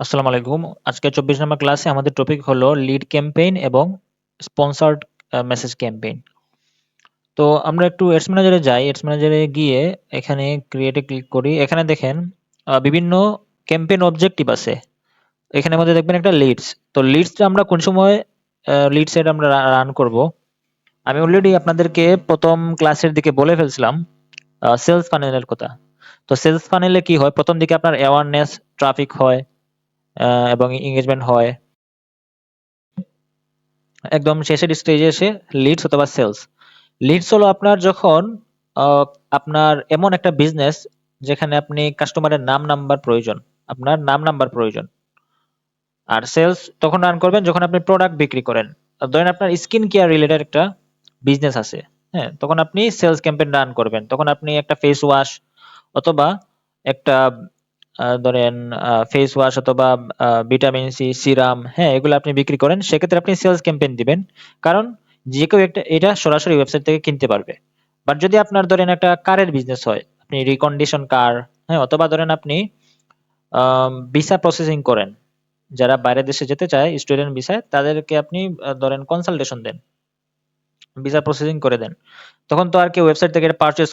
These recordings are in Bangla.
আসসালামু আলাইকুম। আজকে ২৪ নম্বর ক্লাসে আমাদের টপিক হলো লিড ক্যাম্পেইন এবং স্পন্সরড মেসেজ ক্যাম্পেইন। তো আমরা একটু এডস ম্যানেজারে যাই। এডস ম্যানেজারে গিয়ে এখানে ক্রিয়েটে ক্লিক করি। এখানে দেখেন বিভিন্ন ক্যাম্পেইন অবজেক্টিভ আছে। এখানের মধ্যে দেখবেন একটা লিডস। তো লিডসটা আমরা কোন সময় লিডস এড আমরা রান করব। আমি অলরেডি আপনাদেরকে ১ম ক্লাসের দিকে বলে ফেলছিলাম সেলস ফানেলের কথা। তো সেলস ফানেলে কি হয়? ১ম দিকে আপনার অ্যাওয়ারনেস, ট্রাফিক হয় এবং এনগেজমেন্ট হয়। একদম শেষের স্টেজে এসে লিডস অথবা সেলস। লিডস হলো আপনার যখন আহ, আপনার এমন একটা বিজনেস যেখানে আপনি কাস্টমারের নাম নাম্বার প্রয়োজন, আপনার নাম নাম্বার প্রয়োজন। আর সেলস তখন রান করবেন যখন আপনি প্রোডাক্ট বিক্রি করেন। ধরেন আপনার স্কিন কেয়ার রিলেটেড একটা বিজনেস আছে, হ্যাঁ, তখন আপনি সেলস ক্যাম্পেইন রান করবেন। তখন আপনি একটা ফেস ওয়াশ অথবা একটা ধরেন ফেস ওয়াশ অথবা ভিটামিন সি সিরাম, হ্যাঁ, এগুলো আপনি বিক্রি করেন, সেক্ষেত্রে আপনি সেলস ক্যাম্পেইন দিবেন। কারণ যে কেউ একটা এটা সরাসরি ওয়েবসাইট থেকে কিনতে পারবে। বাট যদি আপনার ধরেন একটা কারের বিজনেস হয়, আপনি রিকন্ডিশন কার, হ্যাঁ, অথবা ধরেন আপনি ভিসা প্রসেসিং করেন, যারা বাইরের দেশে যেতে চায় স্টুডেন্ট ভিসায় তাদেরকে আপনি ধরেন কনসালটেশন দেন, ভিসা প্রসেসিং করে দেন, তখন তো আর কেউ ওয়েবসাইট থেকে এটা পারচেজ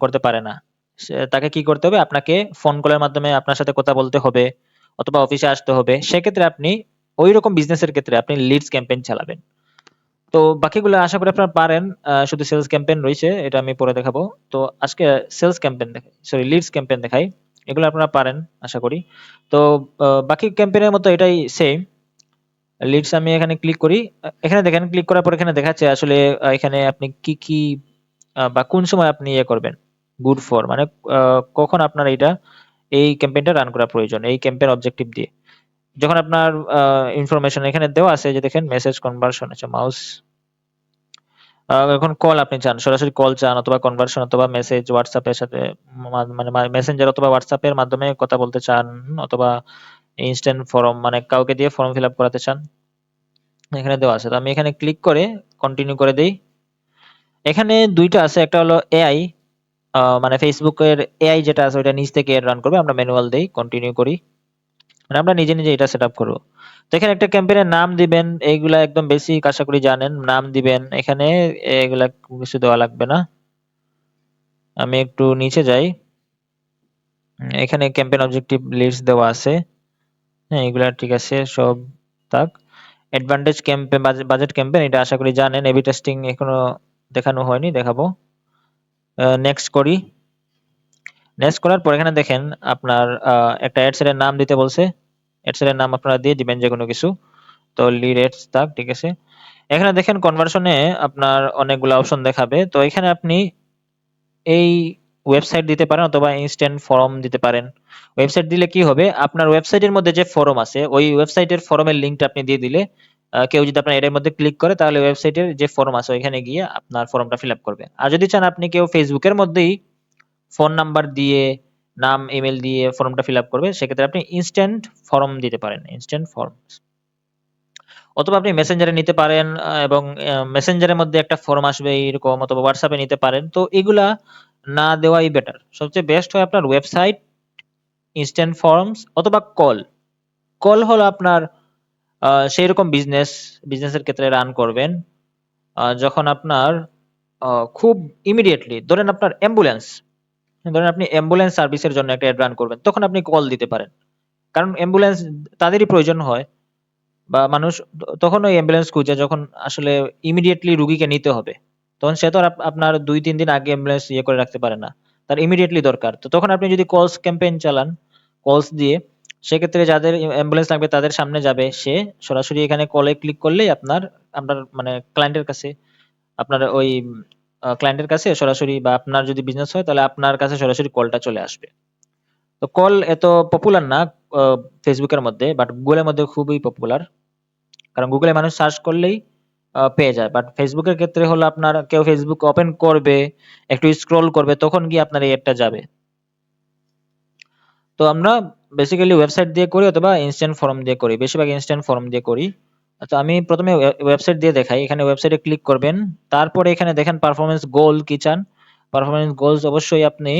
করতে পারে না। তাকে কি করতে হবে? আপনাকে ফোন কলের মাধ্যমে আপনার সাথে কথা বলতে হবে অথবা অফিসে আসতে হবে। সেক্ষেত্রে আপনি ওই রকম বিজনেসের ক্ষেত্রে আপনি লিডস ক্যাম্পেইন চালাবেন। তো বাকিগুলো আশা করি আপনারা পারেন। শুধু সেলস ক্যাম্পেইন রয়েছে, এটা আমি পরে দেখাবো। তো আজকে সেলস ক্যাম্পেইন দেখাই, সরি লিডস ক্যাম্পেইন দেখাই। এগুলো আপনারা পারেন আশা করি। তো বাকি ক্যাম্পেইনের মতো এটাই সেম। লিডস আমি এখানে ক্লিক করি। এখানে দেখেন, ক্লিক করার পর এখানে দেখাচ্ছে আসলে এখানে আপনি কি কি বা কোন সময় আপনি ইয়ে করবেন। গুড ফর মানে কখন আপনার এটা এই ক্যাম্পেইনটা রান করা প্রয়োজন, এই ক্যাম্পেইন অবজেক্টিভ দিয়ে। যখন আপনার ইনফরমেশন এখানে দেওয়া আছে, যে দেখেন মেসেজ কনভার্সন, আচ্ছা মাউস, এখন কল আপনি চান, সরাসরি কল চান অথবা কনভার্সন অথবা মেসেজ হোয়াটসঅ্যাপের সাথে মানে মেসেঞ্জার অথবা হোয়াটসঅ্যাপের মাধ্যমে কথা বলতে চান, অথবা ইনস্ট্যান্ট ফর্ম মানে কাউকে দিয়ে ফর্ম ফিল আপ করাতে চান, এখানে দেওয়া আছে। তো আমি এখানে ক্লিক করে কন্টিনিউ করে দেই। এখানে দুইটা আছে, একটা হলো এআই, মানে ফেসবুকের এআই যেটা আছে ওইটা নিচ থেকে রান করবে, আমরা ম্যানুয়াল দেই, কন্টিনিউ করি, মানে আমরা নিজে নিজে এটা সেট আপ করবো। তো এখানে একটা ক্যাম্পেইনের নাম দিবেন, এইগুলা একদম বেসিক আশা করি জানেন, নাম দিবেন এখানে, এগুলা কিছু দেওয়া লাগবে না। আমি একটু নিচে যাই। এখানে ক্যাম্পেইন অবজেক্টিভ লিস্ট দেওয়া আছে, হ্যাঁ, এগুলা ঠিক আছে সব। থাক। অ্যাডভান্টেজ ক্যাম্পেইন, বাজেট ক্যাম্পেইন, এটা আশা করি জানেন, এবি টেস্টিং এখনো দেখানো হয়নি, দেখাবো। নেক্সট করি। নেক্সট করার পর এখানে দেখেন আপনার একটা অ্যাড সেটের নাম দিতে বলছে। অ্যাড সেটের নাম আপনারা দিয়ে দিবেন যে কোনো কিছু। তো লিড এডস থাক, ঠিক আছে। এখানে দেখেন কনভার্সনে আপনার অনেকগুলো অপশন দেখাবে। তো এখানে আপনি এই ওয়েবসাইট দিতে পারেন অথবা ইনস্ট্যান্ট ফর্ম দিতে পারেন। ওয়েবসাইট দিলে কি হবে? আপনার ওয়েবসাইটের মধ্যে যে ফরম আছে, ওই ওয়েবসাইটের ফরমের লিঙ্কটা আপনি দিয়ে দিলে কেউ যদি আপনার এর মধ্যে ক্লিক করে তাহলে ওয়েবসাইটের যে ফরম আছে ওইখানে গিয়ে আপনার ফর্মটা ফিল আপ করবে। আর যদি চান আপনি কেউ ফেসবুকের মধ্যেই ফোন নাম্বার দিয়ে, নাম, ইমেল দিয়ে ফর্মটা ফিল আপ করবে, সেক্ষেত্রে আপনি ইনস্ট্যান্ট ফর্ম দিতে পারেন, ইনস্ট্যান্ট ফর্ম। অথবা আপনি মেসেঞ্জারে নিতে পারেন, এবং মেসেঞ্জারের মধ্যে একটা ফর্ম আসবে এরকম, অথবা হোয়াটসঅ্যাপে নিতে পারেন। তো এগুলা না দেওয়াই বেটার। সবচেয়ে বেস্ট হয় আপনার ওয়েবসাইট, ইনস্ট্যান্ট ফর্মস অথবা কল। কল হলো আপনার সেই রকম বিজনেসের ক্ষেত্রে রান করবেন যখন আপনার খুব ইমিডিয়েটলি, ধরেন আপনার অ্যাম্বুলেন্স, ধরেন আপনি অ্যাম্বুলেন্স সার্ভিসের জন্য একটা অ্যাড রান করবেন, তখন আপনি কল দিতে পারেন। কারণ অ্যাম্বুলেন্স তাদেরই প্রয়োজন হয়, বা মানুষ তখন ওই অ্যাম্বুলেন্স খুঁজে যখন আসলে ইমিডিয়েটলি রুগীকে নিতে হবে। তখন সে তো আর আপনার ২-৩ দিন আগে অ্যাম্বুলেন্স ইয়ে করে রাখতে পারে না। তার ইমিডিয়েটলি দরকার। তো তখন আপনি যদি কলস ক্যাম্পেইন চালান, কলস দিয়ে, সেক্ষেত্রে যাদের অ্যাম্বুলেন্স লাগবে তাদের সামনে যাবে সে, সরাসরি এখানে কলে ক্লিক করলেই আপনার আপনার মানে ক্লায়েন্টের কাছে, আপনার ওই ক্লায়েন্টের কাছে সরাসরি, বা আপনার যদি বিজনেস হয় তাহলে আপনার কাছে সরাসরি কলটা চলে আসবে। তো কল এত পপুলার না ফেসবুকের মধ্যে, বাট গুগলের মধ্যে খুবই পপুলার। কারণ গুগলে মানুষ সার্চ করলেই পেয়ে যায়। বাট ফেসবুকের ক্ষেত্রে হলো আপনার কেউ ফেসবুক ওপেন করবে, একটু স্ক্রল করবে, তখন গিয়ে আপনার এই অ্যাডটা যাবে। তো আমরা বেসিক্যালি ওয়েবসাইট দিয়ে করি অথবা ইনস্ট্যান্ট ফর্ম দিয়ে করি, বেশিরভাগ ইনস্ট্যান্ট ফর্ম দিয়ে করি। আচ্ছা, আমি প্রথমে ওয়েবসাইট দিয়ে দেখাই। এখানে ওয়েবসাইটে ক্লিক করবেন, তারপরে এখানে দেখেন পারফরমেন্স গোল কি চান। পারফরমেন্স গোলস অবশ্যই আপনি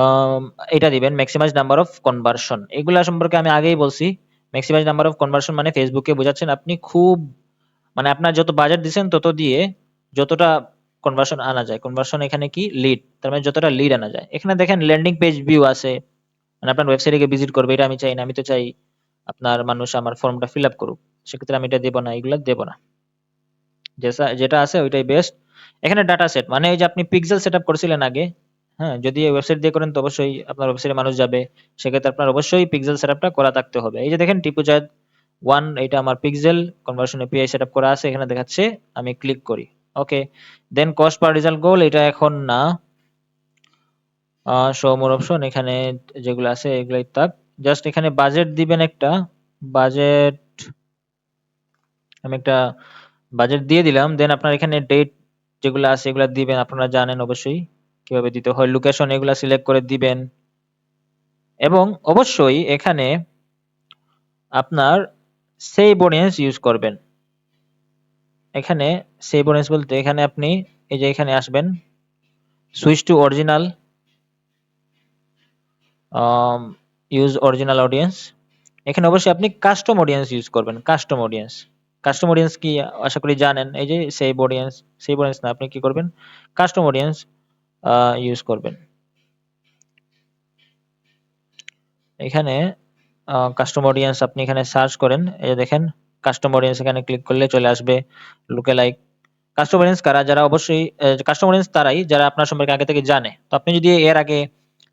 আম এটা দিবেন, ম্যাক্সিমাইজ নাম্বার অফ কনভার্সন। এগুলা সম্পর্কে আমি আগেই বলছি। ম্যাক্সিমাইজ নাম্বার অফ কনভার্সন মানে ফেসবুকে বোঝাচ্ছেন আপনি খুব মানে আপনার যত বাজেট দিচ্ছেন তত দিয়ে যতটা কনভার্সন আনা যায়। কনভার্সন এখানে কি লিড, তার মানে যতটা লিড আনা যায়। এখানে দেখেন ল্যান্ডিং পেজ ভিউ আছে, মানে আপনার ওয়েবসাইটে গিয়ে ভিজিট করবে, এটা আমি চাই না। আমি তো চাই আপনার মানুষ আমার ফর্মটা ফিল আপ করুক, সেক্ষেত্রে আমি এটা দেবো না, এগুলো দেবো না। যেটা আছে ওইটাই বেস্ট। এখানে ডাটা সেট মানে এই যে আপনি পিক্সেল সেট আপ করেছিলেন আগে, হ্যাঁ, যদি ওয়েবসাইট দিয়ে করেন তো অবশ্যই আপনার ওয়েবসাইটে মানুষ যাবে, সেক্ষেত্রে আপনার অবশ্যই পিক্সেল সেট আপটা করা থাকতে হবে। এই যে দেখেন টিপুজাত 1, এটা আমার pixel conversion API set up করা আছে, এখানে দেখাচ্ছে, আমি ক্লিক করি, ওকে। দেন কস্ট পার রেজাল্ট গোল, এটা এখন না, শো মোর অপশন, এখানে যেগুলো আছে এগুলাই থাক। জাস্ট এখানে বাজেট দিবেন একটা, বাজেট, আমি একটা বাজেট দিয়ে দিলাম। দেন আপনার এখানে ডেট যেগুলো আছে এগুলা দিবেন, আপনারা জানেন অবশ্যই কিভাবে দিতে হয়। লোকেশন এগুলা সিলেক্ট করে দিবেন, এবং অবশ্যই এখানে আপনার সেভ অডিয়েন্স ইউজ করবেন। এখানে সেভ অডিয়েন্স বলতে এখানে আপনি এই যে এখানে আসবেন, switch to original, use original audience. এখানে অবশ্যই আপনি কাস্টম অডিয়েন্স ইউজ করবেন। কাস্টম অডিয়েন্স, কাস্টম অডিয়েন্স কি আশা করি জানেন। এই যে সেভ অডিয়েন্স, সেভ অডিয়েন্স না, আপনি কি করবেন, কাস্টম অডিয়েন্স ইউজ করবেন। এখানে কাস্টম অডিয়েন্স আপনি এখানে সার্চ করেন, এই যে দেখেন কাস্টম অডিয়েন্স, এখানে ক্লিক করলে চলে আসবে লুকে লাইক। কাস্টম অডিয়েন্স কারা, যারা অবশ্যই কাস্টম অডিয়েন্স তারাই যারা আপনার সম্পর্কে আগে থেকে জানে। তো আপনি যদি এর আগে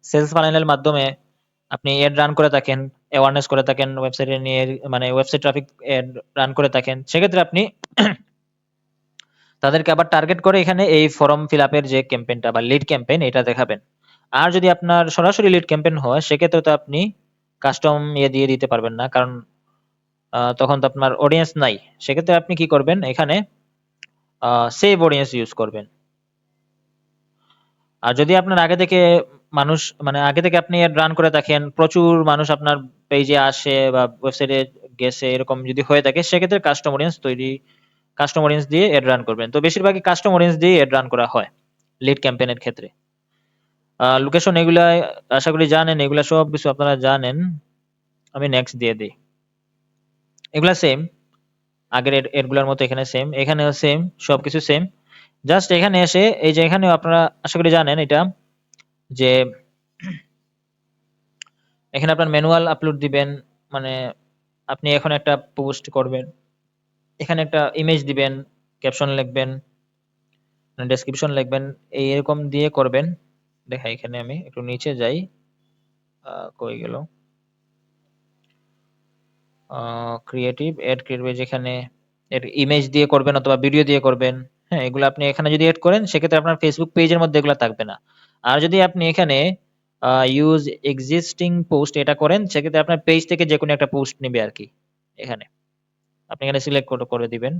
সেলস ফানেলের মাধ্যমে আপনি এড রান করে থাকেন, অ্যাওয়ারনেস করে থাকেন, ওয়েবসাইটে নিয়ে মানে ওয়েবসাইট ট্রাফিক এড রান করে থাকেন, সেক্ষেত্রে আপনি তাদেরকে আবার টার্গেট করে এখানে এই ফর্ম ফিল আপের যে ক্যাম্পেইনটা বা লিড ক্যাম্পেইন এটা দেখাবেন। আর যদি আপনার সরাসরি লিড ক্যাম্পেইন হয় সেক্ষেত্রে তো আপনি কাস্টম ইয়ে দিয়ে দিতে পারবেন না, কারণ তখন তো আপনার অডিয়েন্স নাই। সেক্ষেত্রে আপনি কি করবেন, এখানে সেভ অডিয়েন্স ইউজ করবেন। আর যদি আপনার আগে থেকে মানুষ মানে আগে থেকে আপনি এড রান করে থাকেন, প্রচুর মানুষ আপনার পেজে আসে বা ওয়েবসাইটে গেছে, এরকম যদি হয়ে থাকে সেক্ষেত্রে কাস্টম অডিয়েন্স দিয়ে এড রান করবেন। তো বেশিরভাগই কাস্টম অডিয়েন্স দিয়ে এড রান করা হয় লিড ক্যাম্পেইনের ক্ষেত্রে। লোকেশন এগুলা আশা করি জানেন, এগুলা সব কিছু আপনারা জানেন। আমি নেক্সট দিয়ে দিই। এগুলা সেম, আগের এডগুলোর মতো এখানে সেম, এখানেও সেম, সবকিছু সেম। জাস্ট এখানে এসে এই যে এখানেও আপনারা আশা করি জানেন এটা, যে এখানে আপনার ম্যানুয়াল আপলোড দিবেন, মানে আপনি এখন একটা পোস্ট করবেন, এখানে একটা ইমেজ দিবেন, ক্যাপশন লিখবেন, ডেসক্রিপশন লিখবেন, এরকম দিয়ে করবেন। দেখা এখানে আমি একটু নিচে যাই, কই গেল, ক্রিয়েটিভ এড ক্রিয়েটিভ, যেখানে এর ইমেজ দিয়ে করবেন অথবা ভিডিও দিয়ে করবেন। হ্যাঁ, এগুলো আপনি এখানে যদি এড করেন সেক্ষেত্রে আপনার ফেসবুক পেজের মধ্যে এগুলো থাকবে না। আর যদি আপনি এখানে ইউজ এক্সিস্টিং পোস্ট এটা করেন সেক্ষেত্রে আপনার পেজ থেকে যে কোনো একটা পোস্ট নেবে আর কি। এখানে আপনি এখানে সিলেক্ট করে দিবেন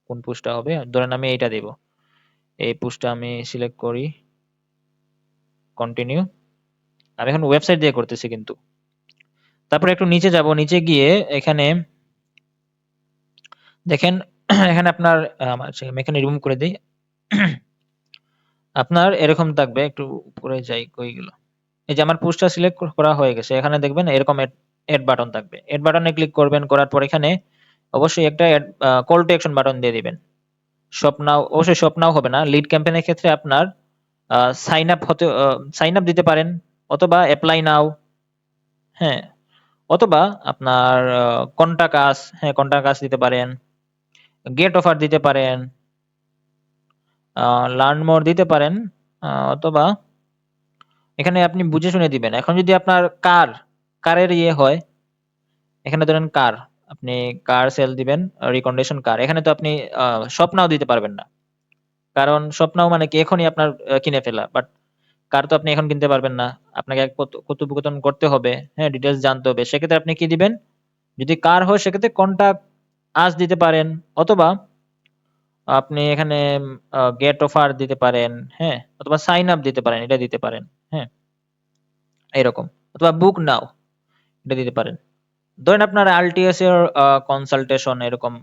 কোন পোস্টটা হবে, ধরেন আমি এইটা দেব, এই পোস্টটা আমি সিলেক্ট করি, কন্টিনিউ। আমি এখন ওয়েবসাইট দিয়ে করতেছি কিন্তু। তারপরে একটু নিচে যাব, নিচে গিয়ে এখানে দেখেন এখানে আপনার আমি এখানে রিমুভ করে দিই। আপনার এরকম থাকবে, একটু উপরে যাই, কই গেল, এই যে আমার পোস্টটা সিলেক্ট করা হয়ে গেছে, এখানে দেখবেন এরকম এড বাটন থাকবে। এড বাটনে ক্লিক করবেন, করার পর এখানে অবশ্যই একটা কল টু অ্যাকশন বাটন দিয়ে দিবেন। শপ নাও, অবশ্যই শপ নাও হবে না, লিড ক্যাম্পেইনের ক্ষেত্রে আপনার সাইন আপ দিতে পারেন, অথবা অ্যাপ্লাই নাও, হ্যাঁ, অথবা আপনার কন্টাক্ট আস, হ্যাঁ কন্টাক্ট আস দিতে পারেন, গেট অফার দিতে পারেন, লার্ন মোর দিতে পারেন, অথবা এখানে আপনি বুঝে শুনে দিবেন। এখন যদি আপনার কারের ইয়ে হয়, এখানে ধরেন কার, আপনি কার সেল দিবেন, রিকমেন্ডেশন কার, এখানে তো আপনি স্বপ্নাও দিতে পারবেন না, কারণ স্বপ্নাও মানে কি এখনই আপনার কিনে ফেলা, বাট কার তো আপনি এখন কিনতে পারবেন না, আপনাকে এক কথোপকথন করতে হবে, হ্যাঁ ডিটেলস জানতে হবে। সেক্ষেত্রে আপনি কি দিবেন, যদি কার হয় সেক্ষেত্রে কন্টাক্ট আস দিতে পারেন, অথবা আপনি এখানে গেট অফার দিতে পারেন, হ্যাঁ, অথবা সাইন আপ দিতে পারেন, এটা দিতে পারেন, হ্যাঁ এরকম, অথবা বুক নাও এটা দিতে পারেন। ধরেন আপনার আলটিএস এর কনসালটেশন এরকম,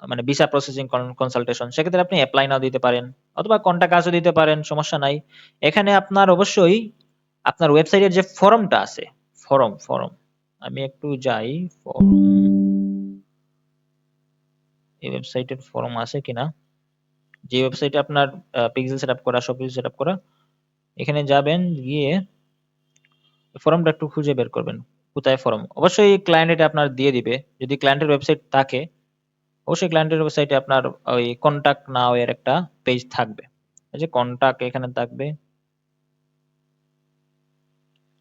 মানে ভিসা প্রসেসিং কনসালটেশন, সেক্ষেত্রে আপনি অ্যাপ্লাই নাও দিতে পারেন, অথবা কন্টাক্ট আসও দিতে পারেন, সমস্যা নাই। এখানে আপনার অবশ্যই আপনার ওয়েবসাইটের যে ফরমটা আছে, ফরম আমি একটু যাই ফর্ম, এই ওয়েবসাইটের ফর্ম আছে কিনা, যে ওয়েবসাইটে আপনার পিক্সেল সেটআপ করা, সবকিছু সেটআপ করা, এখানে যাবেন, গিয়ে ফর্মটা একটু খুঁজে বের করবেন। কোথায় ফর্ম? অবশ্যই ক্লায়েন্ট এটা আপনার দিয়ে দিবে। যদি ক্লায়েন্টের ওয়েবসাইট থাকে, অবশ্যই ক্লায়েন্টের ওয়েবসাইটে আপনার ওই কন্টাক্ট নাও এর একটা পেজ থাকবে। এই যে কন্টাক্ট এখানে থাকবে,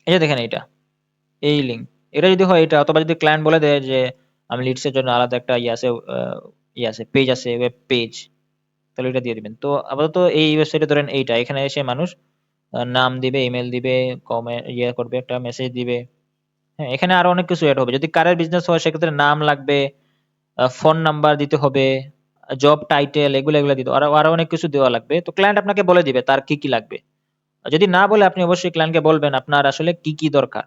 এই যে দেখেন এইটা, এই লিঙ্ক। এটা যদি হয় এটা, অথবা যদি ক্লায়েন্ট বলে দেয় যে আমি লিডসের জন্য আলাদা একটা ইয়ে আছে পেজ আছে, ওয়েব পেজ, তাহলে এটা দিয়ে দিবেন। তো আপাতত এই ওয়েবসাইটে ধরেন এইটা, এখানে এসে মানুষ নাম দিবে, ইমেল দিবে, কমেন্ট ইয়ে করবে, একটা মেসেজ দিবে। হ্যাঁ, এখানে আরো অনেক কিছু এড হবে। যদি কারের বিজনেস হয় সেক্ষেত্রে নাম লাগবে, ফোন নাম্বার দিতে হবে, জব টাইটেল, এগুলো এগুলো দিতে, আরো আরো অনেক কিছু দেওয়া লাগবে। তো ক্লায়েন্ট আপনাকে বলে দিবে তার কি কি লাগবে। আর যদি না বলে, আপনি অবশ্যই ক্লায়েন্টকে বলবেন আপনার আসলে কি কি দরকার।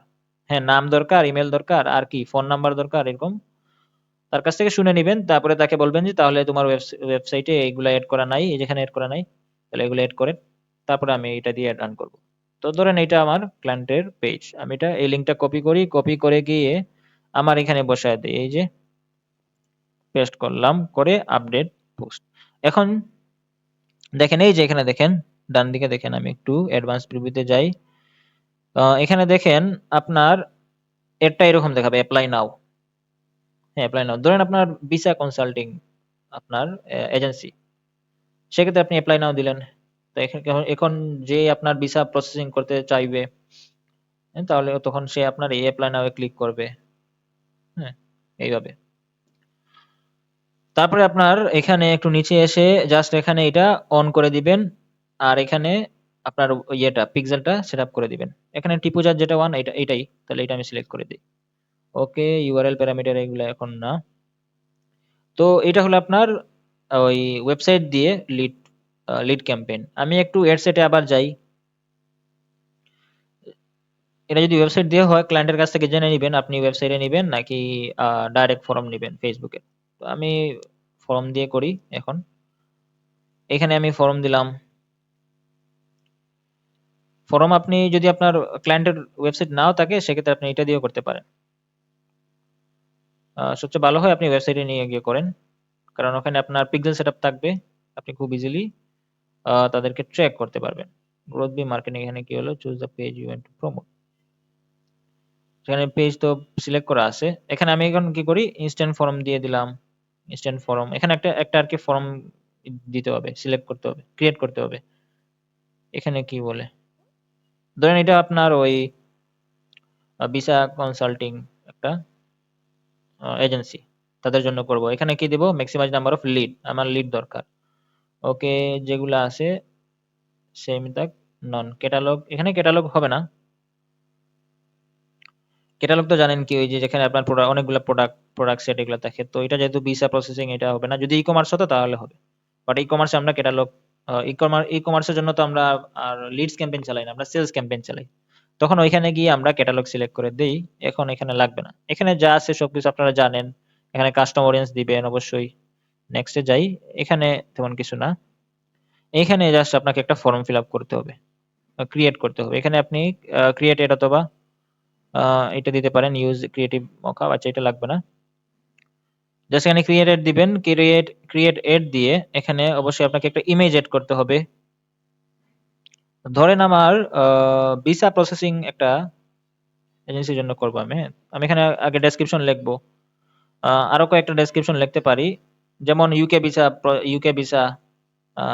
হ্যাঁ, নাম দরকার, ইমেল দরকার, আর কি ফোন নাম্বার দরকার, এরকম তার কাছ থেকে শুনে নিবেন। তারপরে তাকে বলবেন যে তাহলে তোমার ওয়েবসাইটে এইগুলা এড করা নাই, এই যেখানে এড করা নাই, তাহলে এগুলো এড করেন। তারপরে আমি এটা দিয়ে রান করব। তো ধরেন এটা আমার ক্লায়েন্টের পেজ, আমি এটা এই লিঙ্কটা কপি করি, কপি করে গিয়ে আমার এখানে বসায় দিই, এই যে পেস্ট করলাম, করে আপডেট পোস্ট। এখন দেখেন, এই যে এখানে দেখেন, ডান দিকে দেখেন, আমি একটু অ্যাডভান্স প্রিভিউতে যাই। এখানে দেখেন আপনার এরটা এরকম দেখাবে, অ্যাপ্লাই নাও। হ্যাঁ, অ্যাপ্লাই নাও। ধরেন আপনার ভিসা কনসাল্টিং, আপনার এজেন্সি, সেক্ষেত্রে আপনি অ্যাপ্লাই নাও দিলেন। তো এখন এখন যে আপনার ভিসা প্রসেসিং করতে চাইবে, হ্যাঁ, তাহলে তখন সে আপনার এই অ্যাপ্লাই নাও এ ক্লিক করবে। হ্যাঁ, এইভাবে। তারপরে আপনার এখানে একটু নিচে এসে জাস্ট এখানে এটা অন করে দিবেন। আর এখানে আপনার ইয়েটা পিক্সেলটা সেট আপ করে দিবেন। এখানে টিপুজার যেটা ওয়ান, এটা এটাই, তাহলে এটা আমি সিলেক্ট করে দিই। ওকে, ইউআরএল প্যারামিটার এগুলো এখন না। তো এটা হলো আপনার ওই ওয়েবসাইট দিয়ে লিড লিড ক্যাম্পেইন। আমি একটু এড সেটে আবার যাই। এটা যদি ওয়েবসাইট দিয়ে হয়, ক্লায়েন্টের কাছ থেকে জেনে নিবেন আপনি ওয়েবসাইটে নিবেন নাকি ডাইরেক্ট ফর্ম নিবেন ফেসবুকে। তো আমি ফর্ম দিয়ে করি এখন। এখানে আমি ফর্ম দিলাম। ফর্ম আপনি যদি আপনার ক্লায়েন্টের ওয়েবসাইট নাও থাকে, সেক্ষেত্রে আপনি এটা দিয়েও করতে পারেন। সবচেয়ে ভালো হয় আপনি ওয়েবসাইটে নিয়ে গিয়ে করেন, কারণ ওখানে আপনার পিক্সেল সেটআপ থাকবে। আপনি খুব ইজিলি তাদেরকে ট্র্যাক করতে পারবেন। গ্রোথ বি মার্কেটিং, এখানে কি হলো, choose the page you want to promote. সেখানে পেজ তো সিলেক্ট করা আছে। এখানে আমি এখন কি করি, ইনস্ট্যান্ট ফর্ম দিয়ে দিলাম। ইনস্ট্যান্ট ফর্ম, এখানে একটা একটা আর কি ফর্ম দিতে হবে, সিলেক্ট করতে হবে, ক্রিয়েট করতে হবে। এখানে কি বলে, ধরেন এটা আপনার ওই ভিসা কনসাল্টিং একটা এজেন্সি, তাদের জন্য করব। এখানে কি দেব, ম্যাক্সিমাইজ নাম্বার অফ লিড, আমার লিড দরকার। ওকে, যেগুলো আছে সেম থাক। নন ক্যাটালগ, এখানে ক্যাটালগ হবে না। ক্যাটালগ তো জানেন কি, ওই যে যেখানে আপনার অনেকগুলো প্রোডাক্ট সেট এগুলো থাকে। তো এটা যেহেতু ভিসা প্রসেসিং, এটা হবে না। যদি ই কমার্স হতো তাহলে হবে, বাট ই কমার্সে আমরা ক্যাটালগ, ই কমার্সের জন্য তো আমরা আর লিডস ক্যাম্পেইন চালাই না, আমরা সেলস ক্যাম্পেইন চালাই। তখন ওইখানে গিয়ে আমরা ক্যাটালগ সিলেক্ট করে দেই। এখন এখানে লাগবে না, এখানে যা আছে সবকিছু আপনারা জানেন। এখানে কাস্টম অডিয়েন্স দিবেন অবশ্যই। নেক্সটে যাই। এখানে তেমন কিছু না। এখানে জাস্ট আপনাকে একটা ফর্ম ফিল আপ করতে হবে, ক্রিয়েট করতে হবে। এখানে আপনি ক্রিয়েট এড অথবা এটা দিতে পারেন, ইউজ ক্রিয়েটিভ মকা। আচ্ছা, এটা লাগবে না। জাস্ট এখানে ক্রিয়েট এড দিবেন। ক্রিয়েট এড দিয়ে এখানে অবশ্যই আপনাকে একটা ইমেজ এড করতে হবে। ধরেন আমার ভিসা প্রসেসিং একটা এজেন্সির জন্য করবো আমি, হ্যাঁ। আমি এখানে আগে ডেসক্রিপশন লিখবো, আরো কয়েকটা ডেসক্রিপশন লিখতে পারি। যেমন UK visa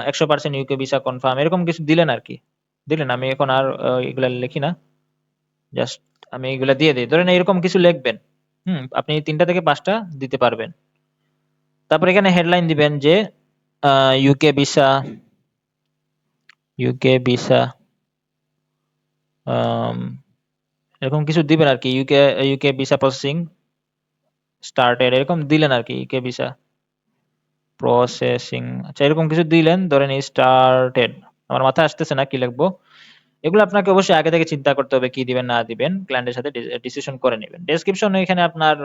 100% UK visa confirm, এরকম কিছু দিলেন আর কি। দিলেন, আমি এখন আর এগুলা লিখি না, জাস্ট আমি এগুলা দিয়ে দিই। ধরেন এরকম কিছু লিখবেন। আপনি 3টা থেকে 5টা দিতে পারবেন। তারপর এখানে হেডলাইন দিবেন যে ইউকে ভিসা, ইউকে ভিসা এরকম কিছু দিবেন আর কি। UK UK visa processing started, এরকম দিলেন আর কি। ইউকে ভিসা প্রসেসিং, আচ্ছা এরকম কিছু দিলেন। ধরেন স্টার্টেড, আমার মাথায় আসতেছে না কি লিখবো। এগুলো আপনাকে অবশ্যই আগে থেকে চিন্তা করতে হবে, কি দিবেন না দিবেন, ক্লায়েন্টের সাথে ডিসিশন করে নেবেন। ডেসক্রিপশন এখানে আপনার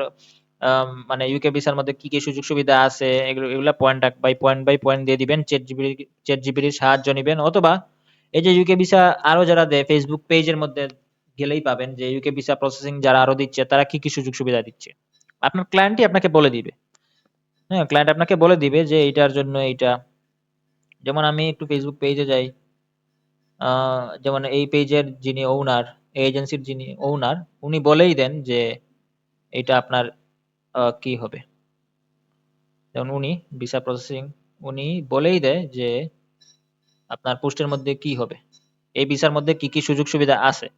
মানে ইউকে ভিসার মধ্যে কি কি সুযোগ সুবিধা আছে, এগুলা বাই পয়েন্ট দিয়ে দিবেন। চ্যাট জিপিটির সাহায্য নিবেন, অথবা এই যে ইউকে ভিসা আরো যারা দেয় ফেসবুক পেজের মধ্যে গেলেই পাবেন যে ইউকে ভিসা প্রসেসিং যারা আরো দিচ্ছে তারা কি সুযোগ সুবিধা দিচ্ছে। আপনার ক্লায়েন্টই আপনাকে বলে দিবে। হ্যাঁ, ক্লায়েন্ট আপনাকে বলে দিবে যে এইটার জন্য এইটা। যেমন আমি একটু ফেসবুক পেজে যাই। যেমন এই পেজের যিনি ওনার, এজেন্সির যিনি ওনার, উনি বলেই দেন যে এটা আপনার কি হবে। যেমন উনি ভিসা প্রসেসিং উনি বলেই দেয় যে আপনার পোস্টের মধ্যে কি হবে, এই ভিসার মধ্যে কি সুযোগ সুবিধা আছে।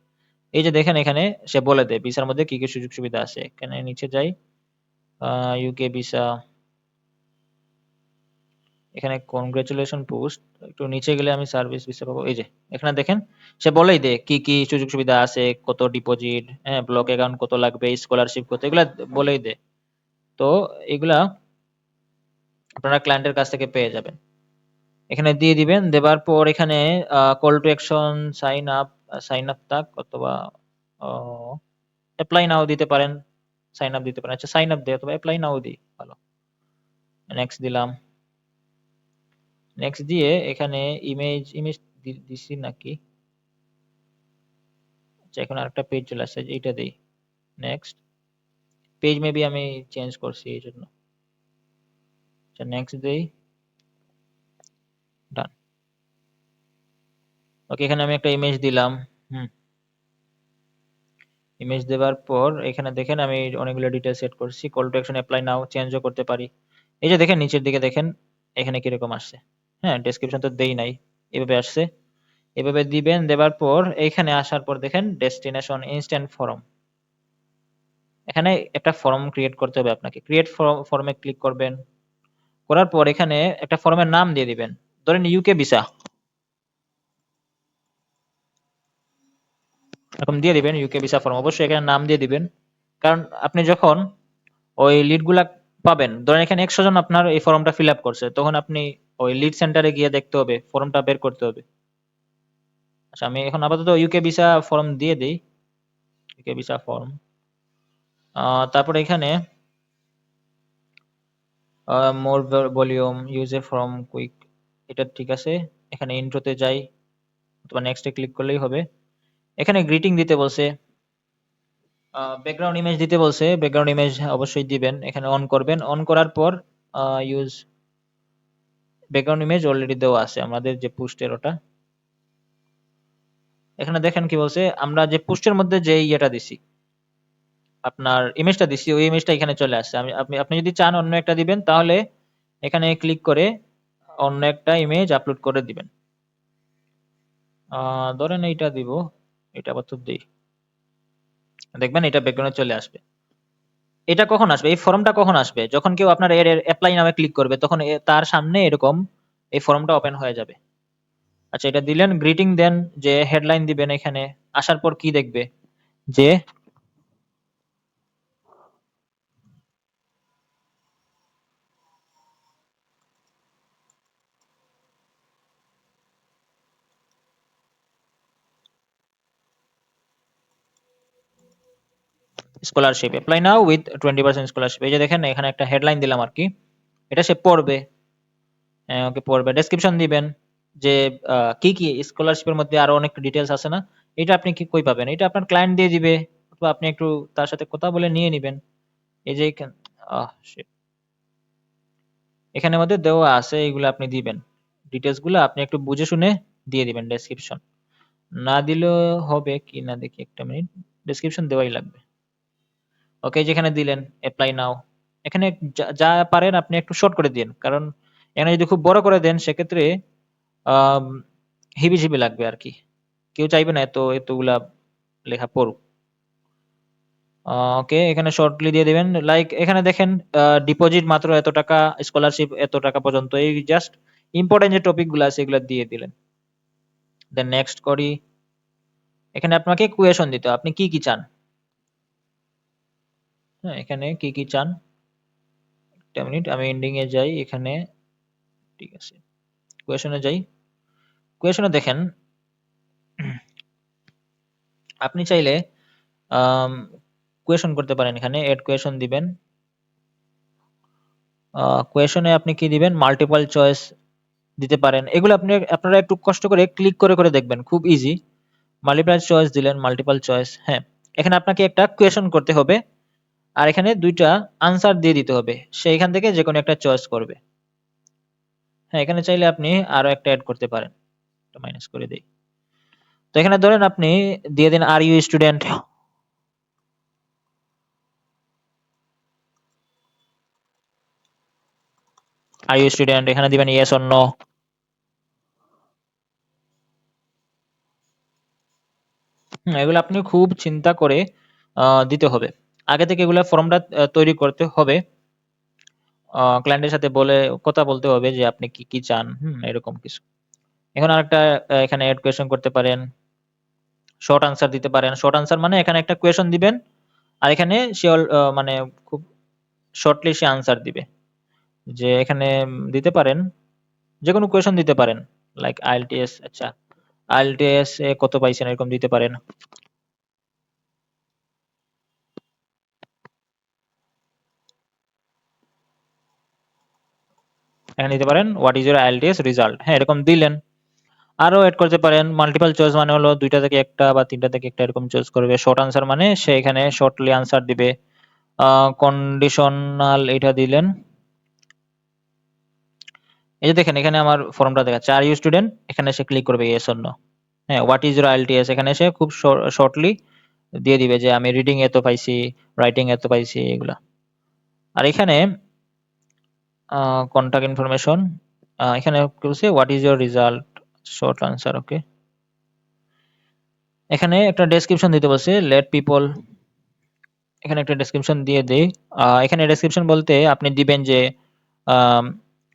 এই যে দেখেন এখানে সে বলে দেয় ভিসার মধ্যে কি সুযোগ সুবিধা আছে। এখানে নিচে যাই, ইউকে ভিসা, এখানে কনগ্রাচুলেশন পোস্ট, একটু নিচে গেলে আমি সার্ভিস ভিসা পাবো। এই যে এখানে দেখেন সে বলেই দেয় কি সুযোগ সুবিধা আছে, কত ডিপোজিট, হ্যাঁ ব্লক অ্যাকাউন্ট কত লাগবে, স্কলারশিপ কত, এগুলা বলেই দেয়। তো এগুলা আপনারা ক্লায়েন্টের কাছ থেকে পেয়ে যাবেন। এখানে দিয়ে দিবেন, দেবার পর এখানে call to action, sign up তাক অথবা অ্যাপ্লাই নাও দিতে পারেন, সাইন আপ দিতে পারেন। আচ্ছা সাইন আপ দেয় অথবা অ্যাপ্লাই নাও দিই, ভালো। নেক্সট দিলাম। নেক্সট দিয়ে এখানে ইমেজ দিছি নাকি, আচ্ছা এখন আরেকটা পেজ চলে আসছে, এইটা দেই। নেক্সট পেজ মেবি আমি চেঞ্জ করছি এই জন্য। আচ্ছা নেক্সট দেই, ডান। ওকে এখানে আমি একটা ইমেজ দিলাম। হুম, ইমেজ দেওয়ার পর এখানে দেখেন আমি অনেকগুলো ডিটেইলস সেট করছি। Call to action apply now চেঞ্জও করতে পারি। এই যে দেখেন নিচের দিকে দেখেন এখানে কিরকম আসছে। হ্যাঁ, ডেসক্রিপশন তো দেই নাই, এভাবে আসছে। এভাবে দিবেন, দেওয়ার পর এখানে আসার পর দেখেন ডেস্টিনেশন ইনস্ট্যান্ট ফর্ম, এখানে একটা ফর্ম ক্রিয়েট করতে হবে আপনাকে। ক্রিয়েট ফর্মে ক্লিক করবেন, করার পর এখানে একটা ফর্মের নাম দিয়ে দিবেন, ধরেন ইউকে ভিসা, এরকম দিয়ে দিবেন ইউকে ভিসা ফর্ম। অবশ্যই এখানে নাম দিয়ে দিবেন, কারণ আপনি যখন ওই লিড গুলা পাবেন, ধরেন এখানে 100 জন আপনার এই ফর্মটা ফিল আপ করছে, তখন আপনি ওই লিড সেন্টারে গিয়ে দেখতে হবে, ফর্মটা বের করতে হবে। আচ্ছা আমি এখন আপাতত ইউকে ভিসা ফর্ম দিয়ে দিই, ইউকে ভিসা ফর্ম। তারপর এখানে মোর ভলিউম ইউজে ফ্রম কুইক, এটা ঠিক আছে। এখানে ইন্ট্রোতে যাই অথবা নেক্সটে ক্লিক করলেই হবে। এখানে গ্রিটিং দিতে বলছে, ব্যাকগ্রাউন্ড ইমেজ দিতে বলছে, ব্যাকগ্রাউন্ড ইমেজ অবশ্যই দিবেন। এখানে অন করবেন, অন করার পর ইউজ ব্যাকগ্রাউন্ড ইমেজ অলরেডি দেওয়া আছে আমাদের যে পোস্টের ওটা। এখানে দেখেন কি বলছে, আমরা যে পোস্টের মধ্যে যে ইয়েটা দিছি, আপনার ইমেজটা দিছি, ওই ইমেজটা এখানে চলে আসছে। আপনি যদি চান অন্য একটা দিবেন, তাহলে এখানে ক্লিক করে অন্য একটা ইমেজ আপলোড করে দিবেন। ধরেন এইটা দিব, এটা আপাতত দেই। দেখবেন এটা ব্যাকগ্রাউন্ডে চলে আসবে। এটা কখন আসবে, এই ফর্মটা কখন আসবে, যখন কেউ আপনার এর অ্যাপ্লাই নামে ক্লিক করবে, তখন তার সামনে এরকম এই ফর্মটা ওপেন হয়ে যাবে। আচ্ছা এটা দিলেন, গ্রিটিং দেন, যে হেডলাইন দিবেন। এখানে আসার পর কি দেখবে, যে scholarship apply now with 20% scholarship. এই যে দেখেন এখানে একটা হেডলাইন দিলাম আর কি, এটা সে পড়বে। ওকে পড়বে, ডেসক্রিপশন দিবেন যে কি স্কলারশিপের মধ্যে আরো অনেক ডিটেলস আছে না, এটা আপনি কি কই পাবেন, এটা আপনার ক্লায়েন্ট দিয়ে দিবে, অথবা আপনি একটু তার সাথে কথা বলে নিয়ে নিবেন। এই যে shit, এখানে মধ্যে দেওয়া আছে, এইগুলো আপনি দিবেন, ডিটেলস গুলো আপনি একটু বুঝে শুনে দিয়ে দিবেন ডেসক্রিপশন। না দিলেও হবে কি না, দেখি একটা মিনিট, ডেসক্রিপশন দেওয়াই লাগবে। ওকে যেখানে দিলেন অ্যাপ্লাই নাও, এখানে যা পারেন আপনি একটু শর্ট করে দিন, কারণ এখানে যদি খুব বড় করে দেন সেক্ষেত্রে আম, হিবিজিবি লাগবে আর কি, কেউ চাইবে না এতগুলা লেখা পড়ুক। ওকে এখানে শর্টলি দিয়ে দিবেন, লাইক এখানে দেখেন ডিপোজিট মাত্র এত টাকা, স্কলারশিপ এত টাকা পর্যন্ত, এই জাস্ট ইম্পর্টেন্ট যে টপিক গুলো আছে এগুলো দিয়ে দিলেন। দেন নেক্সট করি। এখানে আপনাকে কুয়েশন দিতে হবে, আপনি কি চান। হ্যাঁ এখানে কি চান, একটা মিনিট আমি এন্ডিং এ যাই এখানে, ঠিক আছে কুয়েশনে যাই। কুয়েশনে দেখেন আপনি চাইলে কুয়েশন করতে পারেন, এখানে এড কুয়েশন দিবেন। কুয়েশনে আপনি কি দিবেন, মাল্টিপল চয়েস দিতে পারেন। এগুলো আপনারা একটু কষ্ট করে ক্লিক করে দেখবেন, খুব ইজি। মাল্টিপ্লাই চয়েস দিলেন, মাল্টিপল চয়েস। হ্যাঁ, এখানে আপনাকে একটা কোয়েশন করতে হবে আর এখানে ২ টা আনসার দিয়ে দিতে হবে। সে এখান থেকে যেকোনো একটা চয়েস করবে। হ্যাঁ, এখানে চাইলে আপনি আরো একটা এড করতে পারেন। এটা মাইনাস করে দেই। তো এখানে ধরেন আপনি দিয়ে দিন are you student? Are you student? এখানে দিবেন ইয়েস অর নো। এগুলো আপনি খুব চিন্তা করে দিতে হবে। আগে থেকে এগুলা ফর্মটা তৈরি করতে হবে। ক্লায়েন্টের সাথে কথা বলতে হবে যে আপনি কি, কি চান। এরকম কিছু। এখন আরেকটা এখানে এড কোয়েশন করতে পারেন। শর্ট আনসার দিতে পারেন। শর্ট আনসার মানে এখানে একটা কোয়েশন দিবেন। আর এখানে সে মানে খুব শর্টলি সে আনসার দিবে। যে এখানে দিতে পারেন, যেকোনো কোয়েশন দিতে পারেন। লাইক আইএলটিএস, আচ্ছা। আইএলটিএস এ কত পাইছেন এরকম দিতে পারেন। এখানে দিতে পারেন what is your IELTS result. হ্যাঁ, এরকম দিলেন। আরো এড করতে পারেন মাল্টিপল চয়েস মানে হলো ২ টা থেকে ১ টা বা ৩ টা থেকে ১ টা এরকম চুজ করবে। শর্ট আনসার মানে সে এখানে শর্টলি আনসার দিবে। কন্ডিশনাল এটা দিলেন। এই যে দেখেন এখানে আমার ফর্মটা দেখাচ্ছে আর ইউ স্টুডেন্ট? এখানে সে ক্লিক করবে ইয়েস অর নো। হ্যাঁ, হোয়াট ইজ ইউর আইএলটিএস? এখানে সে খুব শর্টলি দিয়ে দিবে যে আমি রিডিং এত পাইছি, রাইটিং এত পাইছি এগুলা। আর এখানে কন্টাক্ট ইনফরমেশন এখানে বলছে what is your result? Short answer, okay. এখানে একটা ডেসক্রিপশন দিতে বলছে লেট পিপল। এখানে একটা ডেসক্রিপশন দিয়ে দেই। এখানে ডেসক্রিপশন বলতে আপনি দিবেন যে আম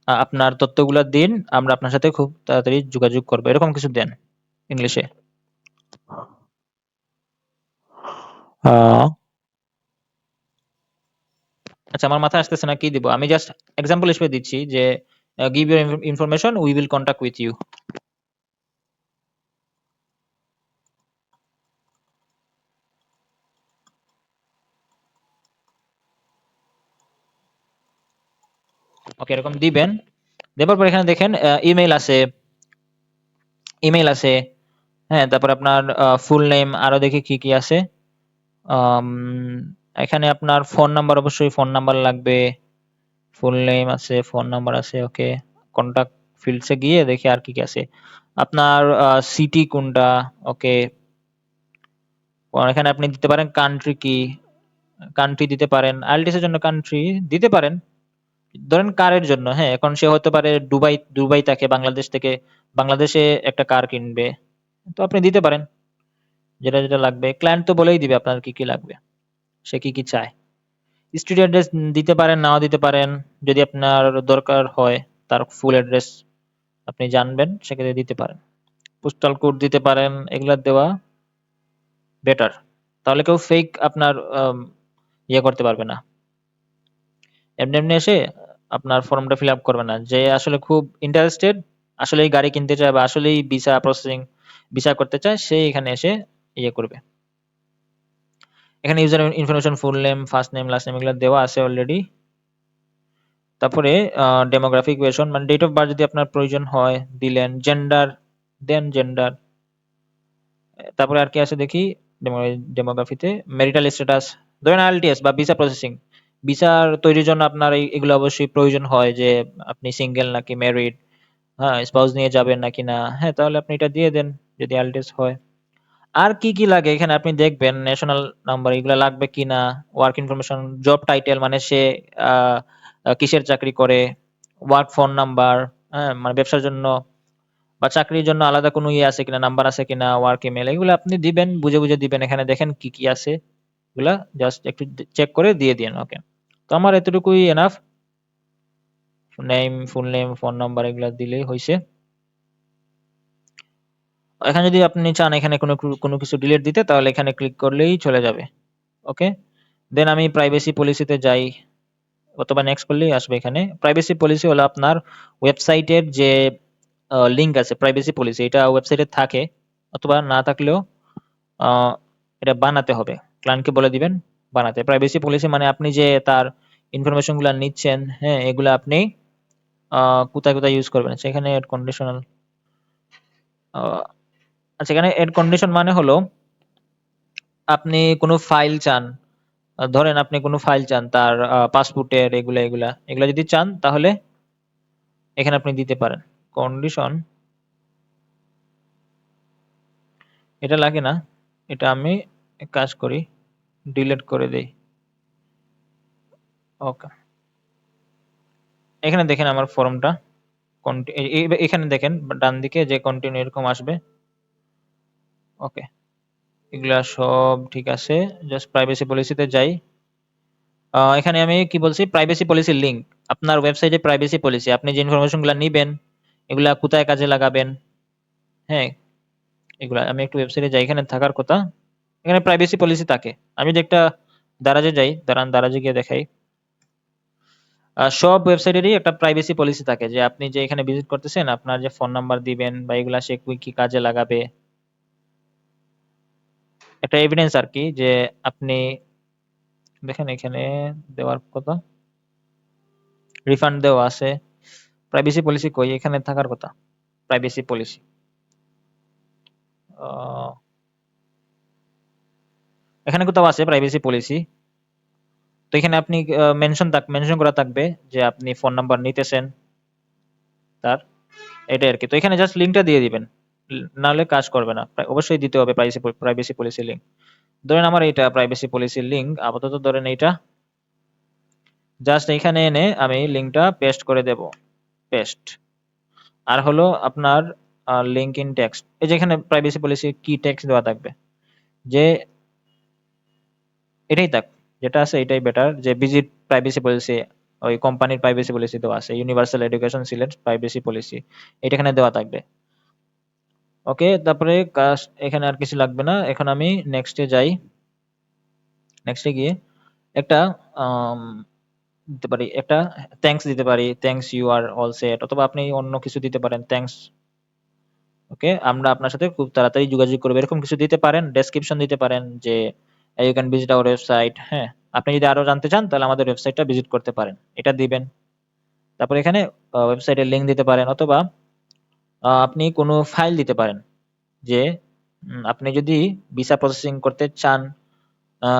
আপনার তথ্যগুলা দিন, আমরা আপনার সাথে খুব তাড়াতাড়ি যোগাযোগ করব। এরকম কিছু দেন ইংলিশে। আ আচ্ছা, আমার মাথায় আসতেছে না কি দিব। আমি জাস্ট এক্সাম্পল হিসেবে দিচ্ছি যে give your information, we will contact with you. Okay, এরকম দিবেন। দেবার পর এখানে দেখেন ইমেইল আছে, ইমেইল আছে। হ্যাঁ, তারপর আপনার ফুল নেম আরো দেখি কি, কি আছে। আম এখানে আপনার ফোন নাম্বার, অবশ্যই ফোন নাম্বার লাগবে। ফুল নেম আছে, ফোন নাম্বার আছে, ওকে। কন্টাক্ট ফিল্ডস এ গিয়ে দেখি আর কি, কি আছে। আপনার সিটি কোনটা, ওকে। এখানে আপনি দিতে পারেন কান্ট্রি কি, কান্ট্রি দিতে পারেন। আইএলটিএস এর জন্য কান্ট্রি দিতে পারেন। ধরেন কারের জন্য, হ্যাঁ, এখন সে হতে পারে দুবাই থাকে, বাংলাদেশ থেকে বাংলাদেশে একটা কার কিনবে। তো আপনি দিতে পারেন যেটা, যেটা লাগবে। ক্লায়েন্ট তো বলেই দিবে আপনার কি, কি লাগবে। সে কি, কি চায়। স্ট্রিট অ্যাড্রেস দিতে পারেন, নাও দিতে পারেন। যদি আপনার দরকার হয় তার ফুল অ্যাড্রেস আপনি জানবেন, সেক্ষেত্রে দিতে পারেন। পোস্টাল কোড দিতে পারেন। এগুলা দেওয়া বেটার। তাহলে কেউ ফেক আপনার ইয়ে করতে পারবে না। এমনি, এমনি এসে আপনার ফর্মটা ফিল আপ করবে না। যে আসলে খুব ইন্টারেস্টেড, আসলেই গাড়ি কিনতে চায় বা আসলেই ভিসা প্রসেসিং, ভিসা করতে চায়, সে এখানে এসে ইয়ে করবে। এখানে user information, full name, first name, last name এগুলো দেওয়া আছে অলরেডি। তারপরে ডেমোগ্রাফিক কোয়েশন মানে ডেট অফ বার্থ যদি আপনার প্রয়োজন হয় দিলেন। জেন্ডার দেন জেন্ডার। তারপরে আর কি আছে দেখি ডেমোগ্রাফিতে। ম্যারিটাল স্ট্যাটাস, ধরেন আইএলটিএস বা ভিসা প্রসেসিং। ভিসার তৈরির জন্য আপনার এগুলো অবশ্যই প্রয়োজন হয় যে আপনি সিঙ্গেল নাকি ম্যারিড, হ্যাঁ, স্পাউস নিয়ে যাবেন নাকি না। হ্যাঁ, তাহলে আপনি এটা দিয়ে দেন যদি আইএলটিএস হয়। আর কি, কি লাগে এখানে আপনি দেখবেন ন্যাশনাল নাম্বার এগুলা লাগবে কিনা। ওয়ার্ক ইনফরমেশন, জব টাইটেল মানে সে আ আ কিসের চাকরি করে। ওয়ার্ক ফোন নাম্বার, হ্যাঁ, মানে ব্যবসার জন্য বা চাকরির জন্য আলাদা কোনো ইয়ে আছে কিনা, নাম্বার আছে কিনা, ওয়ার্ক ইমেইল এগুলো আপনি দিবেন, বুঝে, বুঝে দিবেন। এখানে দেখেন কি, কি আছে। এগুলা জাস্ট একটু চেক করে দিয়ে দিয়েন। ওকে। তো আমার এতটুকুই enough. Name, full name, phone number এগুলা দিলেই হইছে। এখানে যদি আপনি চান এখানে কোনো কিছু ডিলিট দিতে তাহলে এখানে ক্লিক করলেই চলে যাবে। ওকে। দেন আমি প্রাইভেসি পলিসিতে যাই অথবা নেক্সট করলেই আসবে এখানে। প্রাইভেসি পলিসি হলো আপনার ওয়েবসাইটের যে লিঙ্ক আছে প্রাইভেসি পলিসি, এটা ওয়েবসাইটে থাকে অথবা না থাকলেও আ এটা বানাতে হবে। ক্লায়েন্টকে বলে দিবেন বানাতে। প্রাইভেসি পলিসি মানে আপনি যে তার ইনফরমেশন গুলা নিচ্ছেন, হ্যাঁ, এগুলা আপনি আ কোথায়, কোথায় ইউজ করবেন। সেখানে কন্ডিশনাল আচ্ছা, এখানে এড কন্ডিশন মানে হলো আপনি কোনো ফাইল চান, ধরেন আপনি কোনো ফাইল চান তার পাসপোর্টের এগুলা এগুলা এগুলা যদি চান তাহলে এখানে আপনি দিতে পারেন। কন্ডিশন এটা লাগে না, এটা আমি এক কাজ করি, ডিলিট করে দেই। ওকে, এখানে দেখেন আমার ফর্মটা এখানে দেখেন ডান দিকে যে কন্টিনিউ এরকম আসবে। ওকে, এগুলা সব ঠিক আছে। জাস্ট প্রাইভেসি পলিসিতে যাই। এখানে আমি কি বলছি, প্রাইভেসি পলিসির লিঙ্ক, আপনার ওয়েবসাইটে প্রাইভেসি পলিসি, আপনি যে ইনফরমেশনগুলো নিবেন এগুলা কোথায় কাজে লাগাবেন, হ্যাঁ, এগুলা আমি একটু ওয়েবসাইটে যাই, এখানে থাকার কথা, এখানে প্রাইভেসি পলিসি থাকে। আমি যদি একটা দারাজে যাই, দাঁড়ান দারাজে গিয়ে দেখাই, সব ওয়েবসাইটেরই একটা প্রাইভেসি পলিসি থাকে যে আপনি যে এখানে ভিজিট করতেছেন আপনার যে ফোন নাম্বার দিবেন বা এগুলা সে কি কি কাজে লাগাবে, একটা এভিডেন্স আর কি, যে আপনি দেখেন এখানে দেওয়ার কথা, রিফান্ড দেওয়া আছে, প্রাইভেসি পলিসি কই, এখানে থাকার কথা প্রাইভেসি পলিসি। এখানে কোথাও আছে প্রাইভেসি পলিসি। তো এখানে আপনি মেনশন করা থাকবে যে আপনি ফোন নাম্বার নিতেছেন তার, এটাই আর কি। তো এখানে জাস্ট লিঙ্কটা দিয়ে দিবেন, নাহলে কাজ করবে না। অবশ্যই দিতে হবে প্রাইভেসি পলিসি লিঙ্ক। ধরেন আমার এইটা প্রাইভেসি পলিসির লিঙ্ক, আপাতত ধরেন এইটা, জাস্ট এখানে এনে আমি লিঙ্কটা পেস্ট করে দেব, পেস্ট। আর হলো আপনার লিঙ্ক ইন টেক্সট, এই যে এখানে প্রাইভেসি পলিসি কি টেক্সট দেওয়া থাকবে, যে এটাই থাক, যেটা আছে এটাই বেটার, যে ভিজিট প্রাইভেসি পলিসি, ওই কোম্পানির প্রাইভেসি পলিসি দেওয়া আছে, universal education select privacy policy, এটা এখানে দেওয়া থাকবে। ওকে, তারপরে কাজ এখানে আর কিছু লাগবে না। এখন আমি নেক্সটে যাই, নেক্সটে গিয়ে একটা আম, দিতে পারি, একটা থ্যাঙ্কস দিতে পারি, thanks you are all set, অথবা আপনি অন্য কিছু দিতে পারেন, থ্যাঙ্কস, ওকে, আমরা আপনার সাথে খুব তাড়াতাড়ি যোগাযোগ করবো, এরকম কিছু দিতে পারেন। ডেসক্রিপশন দিতে পারেন যে you can visit our website, হ্যাঁ, আপনি যদি আরো জানতে চান তাহলে আমাদের ওয়েবসাইটটা ভিজিট করতে পারেন, এটা দিবেন। তারপর এখানে ওয়েবসাইটের লিংক দিতে পারেন, অথবা আপনি কোনো ফাইল দিতে পারেন, যে আপনি যদি ভিসা প্রসেসিং করতে চান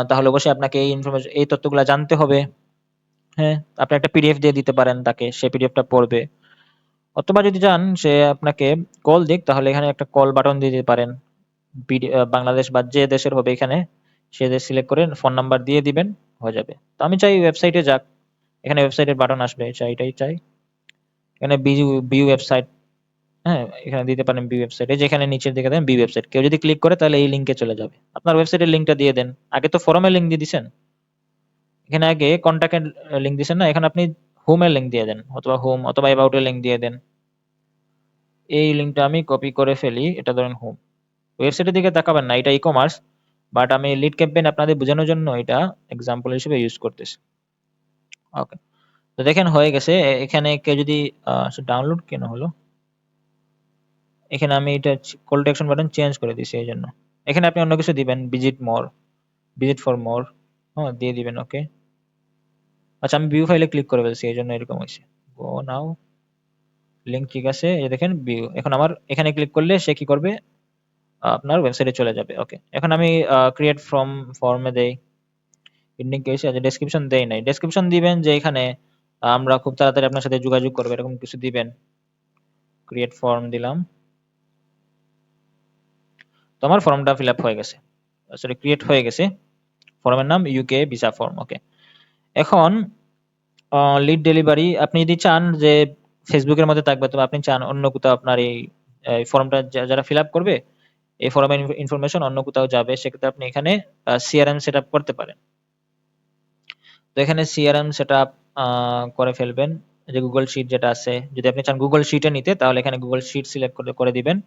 তাহলে অবশ্যই আপনাকে এই ইনফরমেশন এই তথ্যগুলো জানতে হবে, হ্যাঁ, আপনি একটা পিডিএফ দিয়ে দিতে পারেন তাকে, সে পিডিএফটা পড়বে। অথবা যদি চান সে আপনাকে কল দিক, তাহলে এখানে একটা কল বাটন দিয়ে দিতে পারেন, বাংলাদেশ বা যে দেশের হবে এখানে সে দেশ সিলেক্ট করে ফোন নাম্বার দিয়ে দিবেন, হয়ে যাবে। তো আমি চাই ওয়েবসাইটে যাক, এখানে ওয়েবসাইটের বাটন আসবে, চাই চাই, এখানে বিউ ওয়েবসাইট, হ্যাঁ, এখানে দিতে পারেন বি ওয়েবসাইটে, যেখানে নিচের দিকে দেন বি ওয়েবসাইট, কেউ যদি ক্লিক করে তাহলে এই লিঙ্কে চলে যাবে, আপনার ওয়েবসাইটের লিঙ্কটা দিয়ে দেন। আগে তো ফরমের লিঙ্ক দিয়ে দিছেন, এখানে আগে কন্ট্যাক্টের লিঙ্ক দিছেন না, এখন আপনি হোমের লিঙ্ক দিয়ে দেন, অথবা হোম অথবা অ্যাবাউটের লিঙ্ক দিয়ে দেন। এই লিঙ্কটা আমি কপি করে ফেলি, এটা ধরেন হোম। ওয়েবসাইটের দিকে তাকাবেন না, এটা ই কমার্স, বাট আমি লিড ক্যাম্পেইন আপনাদের বোঝানোর জন্য এটা এক্সাম্পল হিসেবে ইউজ করতেছি। ওকে, তো দেখেন হয়ে গেছে। এখানে কেউ যদি ডাউনলোড কেন হলো, এখানে আমি এটা call to action button change করে দিছি এই জন্য। এখানে আপনি অন্য কিছু দিবেন, visit more, visit for more, হ্যাঁ, দিয়ে দিবেন। ওকে, আচ্ছা, আমি ভিউ ফাইলে ক্লিক করে ফেলছি এই জন্য এরকম হয়েছে। গো নাও, লিঙ্ক ঠিক আছে, এই যে দেখেন ভিউ, এখন আমার এখানে ক্লিক করলে সে কি করবে, আপনার ওয়েবসাইটে চলে যাবে। ওকে, এখন আমি ক্রিয়েট ফ্রম ফর্মে দেই, পেন্ডিং কেস আছে, ডেসক্রিপশন দেই নাই, ডেসক্রিপশন দিবেন যে এখানে আমরা খুব তাড়াতাড়ি আপনার সাথে যোগাযোগ করবো, এরকম কিছু দিবেন। ক্রিয়েট ফর্ম দিলাম, তো আমার ফর্মটা ফিল আপ হয়ে গেছে, সরি ক্রিয়েট হয়ে গেছে, ফর্মের নাম ইউকে ভিসা ফর্ম। ওকে, এখন লিড ডেলিভারি, আপনি যদি চান যে ফেসবুকের মধ্যে থাকবে, তবে আপনি চান অন্য কোথাও আপনার এই ফর্মটা যারা ফিল আপ করবে এই ফর্মের ইনফরমেশন অন্য কোথাও যাবে, সেক্ষেত্রে আপনি এখানে সিআরএম সেট আপ করতে পারেন। তো এখানে সিআরএম সেট আপ করে ফেলবেন, যে গুগল শিট যেটা আছে, যদি আপনি চান গুগল শিটে নিতে তাহলে এখানে গুগল শিট সিলেক্ট করে করে দিবেন।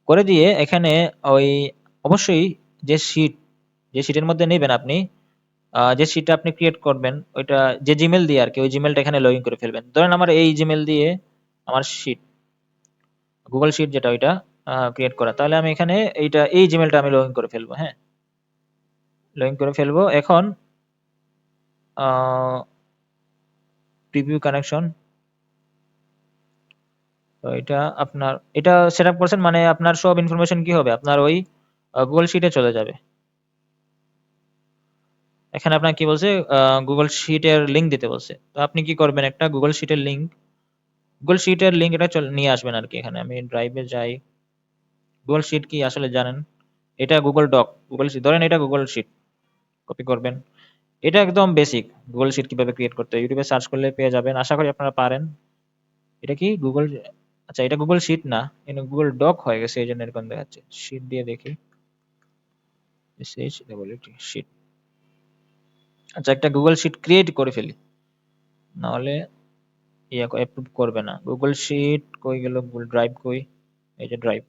করে দিয়ে এখানে ওই অবশ্যই যে শিট, যে শিটের মধ্যে নেবেন আপনি, যে শিটটা আপনি ক্রিয়েট করবেন ওইটা, যে জিমেল দিয়ে আর কি, ওই জিমেলটা এখানে লগ ইন করে ফেলবেন। ধরেন আমার এই জিমেল দিয়ে আমার শিট, গুগল শিট যেটা ওইটা ক্রিয়েট করা, তাহলে আমি এখানে এইটা এই জিমেলটা আমি লগ ইন করে ফেলবো, হ্যাঁ, লগ ইন করে ফেলবো। এখন প্রিভিউ কানেকশন, তো এটা সেট আপ করছেন মানে আপনার সব ইনফরমেশন কি হবে আপনার ওই গুগল শিটে চলে যাবে। এখানে আপনার কি বলছে গুগল শিটের লিঙ্ক দিতে বলছে। তো আপনি কি করবেন একটা গুগল শিটের লিঙ্ক এটা নিয়ে আসবেন আর কি। এখানে আমি ড্রাইভে যাই। গুগল শিট কি আসলে জানেন? এটা গুগল ডক, গুগল শিট ধরেন এটা গুগল শিট কপি করবেন। এটা একদম বেসিক গুগল শিট কিভাবে ক্রিয়েট করতে হয় ইউটিউবে সার্চ করলে পেয়ে যাবেন। আশা করি আপনারা পারেন। এটা কি গুগল, আচ্ছা এটা গুগল শিট না, এটা গুগল ডক হয়ে গেছে এই জন্য এরকম দেখাচ্ছে। শিট দিয়ে দেখি, শিট। আচ্ছা একটা গুগল শিট ক্রিয়েট করে ফেলি, নাহলে অ্যাপ্রুভ করবে না। গুগল শিট কই গেল, গুগল ড্রাইভ কই, এই যে ড্রাইভ,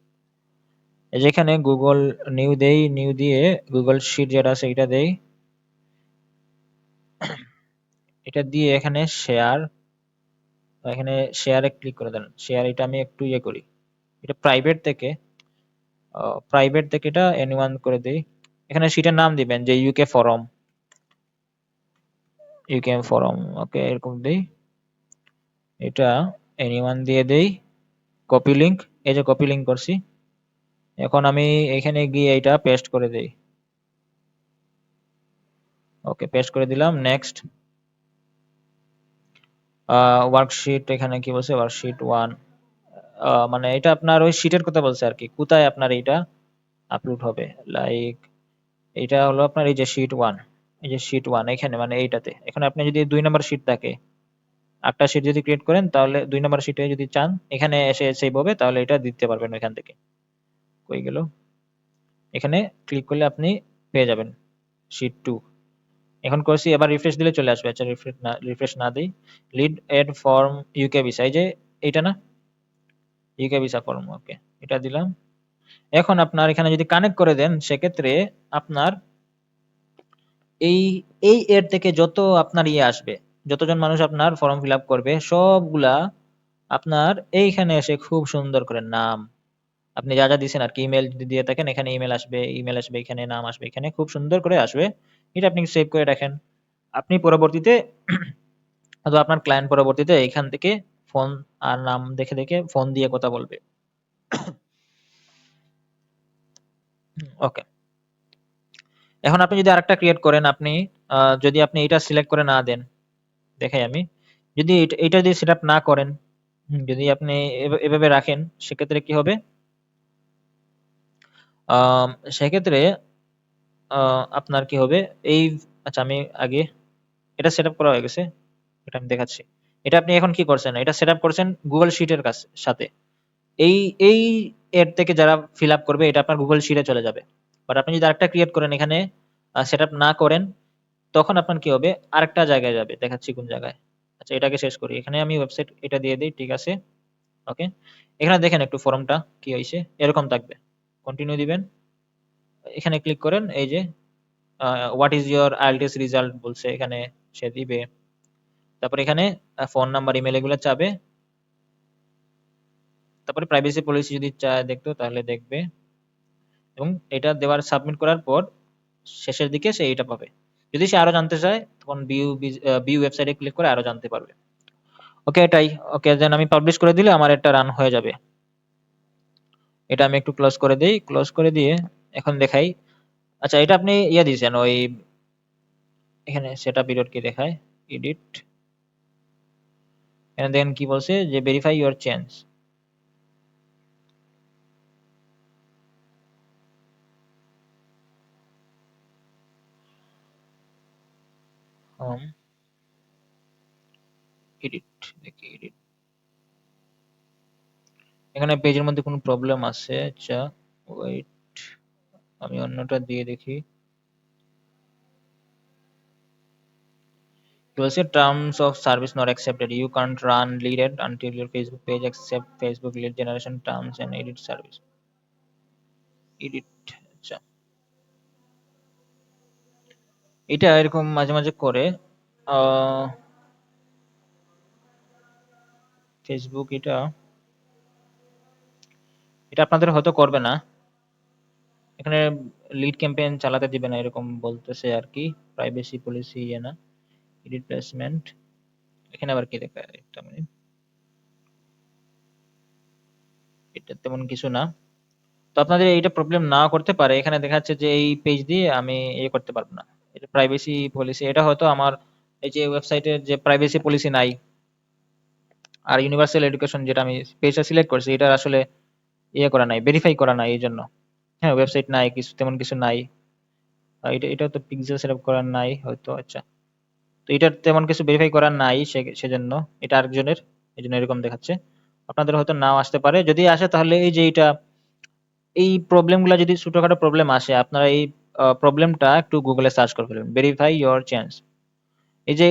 এই যে এখানে গুগল নিউ দেই, নিউ দিয়ে গুগল শিট যেটা আছে এটা দেই, এটা দিয়ে এখানে শেয়ার, এখানে শেয়ারে ক্লিক করে দেন। শেয়ার এটা আমি একটু ইয়ে করি, এটা প্রাইভেট থেকে এটা এনিওয়ান করে দেই। এখানে শিটের নাম দিবেন যে ইউকে ফরম ওকে এরকম দেই। এটা এনিওয়ান দিয়ে দেই, কপি লিংক, এই যে কপি লিংক করছি। এখন আমি এখানে গিয়ে এটা পেস্ট করে দেই। ওকে পেস্ট করে দিলাম, নেক্সট। ওয়ার্কশিট এখানে কি বলছে, ওয়ার্কশিট 1, মানে এটা আপনার ওই শিটের কথা বলছে আর কি, কোথায় আপনার এইটা আপলোড হবে। লাইক এটা হলো আপনার এই যে শিট 1, এই যে শিট 1 এখানে মানে এইটাতে। এখানে আপনি যদি 2 নম্বর শিট থাকে, একটা শিট যদি ক্রিয়েট করেন তাহলে 2 নম্বর শিটে যদি চান এখানে এসে সেভ হবে, তাহলে এটা দিতে পারবেন এখান থেকে। কই গেল, এখানে ক্লিক করলে আপনি পেয়ে যাবেন শিট 2। এখন করছি, এবার রিফ্রেশ দিলে চলে আসবে। আচ্ছা রিফ্রেশ না দিই, lead ad form UK visa, এই যে এইটা না, ইউকে ভিসা ফর্ম, ওকে এটা দিলাম। এখন আপনার এখানে যদি কানেক্ট করে দেন সেক্ষেত্রে আপনার এই এই এর থেকে যত আপনার ইয়ে আসবে, যতজন মানুষ আপনার ফর্ম ফিল আপ করবে সবগুলা আপনার এইখানে এসে খুব সুন্দর করে নাম, আপনি যা যা দিয়েছেন আর কি, ইমেল যদি দিয়ে থাকেন এখানে ইমেল আসবে, এখানে নাম আসবে, এখানে খুব সুন্দর করে আসবে। এটা আপনি সেভ করে রাখেন। আপনি পরবর্তীতে অথবা আপনার ক্লায়েন্ট পরবর্তীতে এখান থেকে ফোন আর নাম দেখে দেখে ফোন দিয়ে কথা বলবে। ওকে, এখন আপনি যদি আরেকটা ক্রিয়েট করেন, আপনি যদি আপনি এটা সিলেক্ট করে না দেন, দেখাই আমি, যদি এটা যদি সেট আপ না করেন, যদি আপনি এভাবে রাখেন সেক্ষেত্রে কি হবে, আম, সেক্ষেত্রে আপনার কি হবে এই, আচ্ছা আমি আগে এটা সেট আপ করা হয়ে গেছে, এটা আমি দেখাচ্ছি। এটা আপনি এখন কি করছেন, এটা সেট আপ করছেন গুগল শিটের সাথে। এই এই এর থেকে যারা ফিল আপ করবে এটা আপনার গুগল শিটে চলে যাবে। বাট আপনি যদি আরেকটা ক্রিয়েট করেন এখানে সেট আপ না করেন, তখন আপনার কি হবে, আরেকটা জায়গায় যাবে, দেখাচ্ছি কোন জায়গায়। আচ্ছা এটাকে শেষ করি, এখানে আমি ওয়েবসাইট এটা দিয়ে দিই, ঠিক আছে। ওকে, এখানে দেখেন একটু ফর্মটা কি হয়েছে, এরকম থাকবে। কন্টিনিউ দিবেন, এখানে ক্লিক করেন, এই যে what is your IELTS result বলছে, এখানে সে দিবে। তারপর এখানে ফোন নাম্বার ইমেল এগুলো চাবে। তারপরে প্রাইভেসি পলিসি যদি চায় দেখতো তাহলে দেখবে, এবং এটা দেওয়ার সাবমিট করার পর শেষের দিকে সে এটা পাবে। যদি সে আরো জানতে চায় তখন ভিউ ওয়েবসাইটে ক্লিক করে আরো জানতে পারবে। ওকে এটাই। ওকে দেন আমি পাবলিশ করে দিলে আমার এটা রান হয়ে যাবে। এটা আমি একটু ক্লোজ করে দেই, ক্লোজ করে দিয়ে এখন দেখাই। আচ্ছা এটা আপনি ইয়ে দিয়েছেন ওই, এখানে সেটআপ পিরিয়ড কি দেখায়, এডিট, এখানে দেখেন কি বলছে যে verify your change. Home, edit, দেখি এডিট, এখানে পেজের মধ্যে কোনো প্রবলেম আছে। আচ্ছা ওয়েট, আমি অন্যটা দিয়ে দেখি। কি বলছে, terms of service not accepted, you can't run lead ad until your Facebook page accept Facebook lead generation terms and edit service, edit. আচ্ছা এটা এরকম মাঝে মাঝে করে ফেসবুক, এটা এটা আপনাদের হয়তো করবে না, এখানে লিড ক্যাম্পেইন চালাতে দিবে না এরকম বলতেছে আর কি। প্রাইভেসি পলিসি ইয়ে না, এডিট প্লেসমেন্ট, এখানে আবার কি দেখা, একটা মিনিট। এটা তেমন কিছু না। তো আপনাদের এইটা প্রবলেম না করতে পারে, এখানে দেখা যাচ্ছে যে এই পেজ দিয়ে আমি করতে পারবো না। এটা প্রাইভেসি পলিসি, এটা হয়তো আমার এই যে ওয়েবসাইটের যে প্রাইভেসি পলিসি নাই, আর ইউনিভার্সাল এডুকেশন যেটা আমি পেজটা সিলেক্ট করছি এটা আসলে করা নাই, ভেরিফাই করা নাই এই জন্য। হ্যাঁ, ওয়েবসাইট নাই, কিছু তেমন কিছু নাই। এটা তো পিক্সেল সেটআপ করা নাই হয়তো, আচ্ছা। তো এটার তেমন কিছু ভেরিফাই করা নাই, সেজন্য এটা আরেকজনের, এই জন্য এরকম দেখাচ্ছে। আপনাদের হয়তো নাও আসতে পারে, যদি আসে তাহলে এই যে এটা, এই প্রবলেমগুলো যদি ছোটখাটো প্রবলেম আসে, আপনারা এই প্রবলেমটা একটু গুগলে সার্চ করে ফেলবেন, ভেরিফাই ইওর চেঞ্জ। এই যে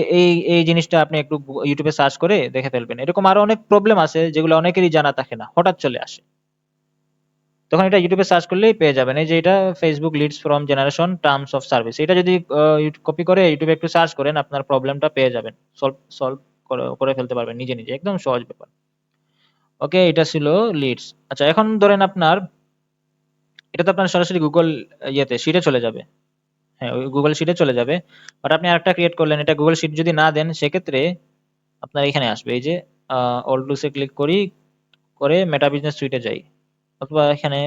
এই জিনিসটা আপনি একটু ইউটিউবে সার্চ করে দেখে ফেলবেন। এরকম আরো অনেক প্রবলেম আছে যেগুলো অনেকেরই জানা থাকে না, হঠাৎ চলে আসে। তখন এটা ইউটিউবে সার্চ করলেই পেয়ে যাবেন। এই যে এটা Facebook leads from generation terms of service, এটা যদি কপি করে ইউটিউবে একটু সার্চ করেন, আপনার প্রবলেমটা পেয়ে যাবেন, সলভ সলভ করে ফেলতে পারবেন নিজে নিজে, একদম সহজ ব্যাপার। ওকে, এটা ছিল লিডস। আচ্ছা, এখন ধরেন আপনার, এটা তো আপনার সরাসরি গুগল শিটে চলে যাবে। হ্যাঁ, ওই গুগল শিটে চলে যাবে। বাট আপনি আরেকটা ক্রিয়েট করলেন, এটা গুগল শিট যদি না দেন সেক্ষেত্রে আপনার এখানে আসবে, এই যে অল টুলসে ক্লিক করি, করে মেটা বিজনেস সুইটে যাই, অথবা এখানে